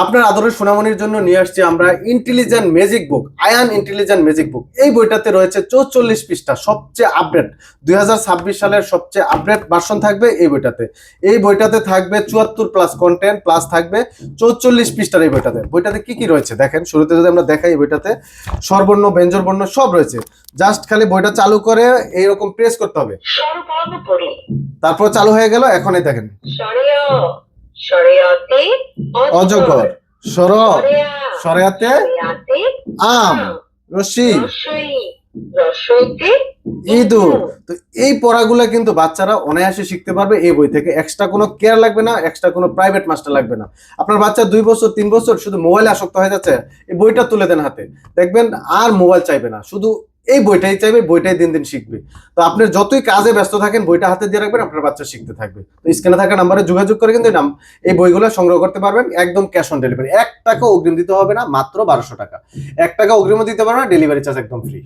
আপনার আদরের সোনামণির জন্য নিয়ে আসছি আমরা intelligent magic book, Ayaan intelligent magic book. এই বইটাতে রয়েছে 44 পৃষ্ঠা, সবচেয়ে আপডেট 2026 সালের সবচেয়ে আপডেট ভার্সন থাকবে এই বইটাতে। এই বইটাতে থাকবে 74 প্লাস কন্টেন্ট, প্লাস থাকবে 44 পৃষ্ঠার এই বইটাতে। বইটাতে কি কি রয়েছে দেখেন, শুরুতে যদি আমরা দেখাই, এই বইটাতে স্বরবর্ণ ব্যঞ্জনবর্ণ সব রয়েছে। জাস্ট খালি বইটা চালু করে এইরকম প্রেস করতে হবে, তারপর চালু হয়ে গেল। এখন এই দেখেন, অজগর, সর, সরেয়াতে আম, রশি, ইঁদুর। তো এই পড়াগুলো কিন্তু বাচ্চারা অনায়াসে শিখতে পারবে এই বই থেকে। এক্সট্রা কোনো কেয়ার লাগবে না, এক্সট্রা কোনো প্রাইভেট মাস্টার লাগবে না। আপনার বাচ্চা 2 বছর 3 বছর শুধু মোবাইলে আসক্ত হয়ে যাচ্ছে, এই বইটা তুলে দেন হাতে, দেখবেন আর মোবাইল চাইবে না, শুধু এই বইটাই চাইবে, বইটাই দিন দিন শিখবে। তো আপনি যতই কাজে ব্যস্ত থাকেন, বইটা হাতে দিয়ে রাখবেন, আপনার বাচ্চা শিখতে থাকবে। তো স্ক্রিনে থাকা নাম্বারে যোগাযোগ করে কিন্তু এই বইগুলো সংগ্রহ করতে পারবেন, একদম ক্যাশ অন ডেলিভারি। 1 টাকা অগ্রিম দিতে হবে না, মাত্র 1200 টাকা। 1 টাকা অগ্রিমও দিতে পারবেন না, ডেলিভারি চার্জ একদম ফ্রি।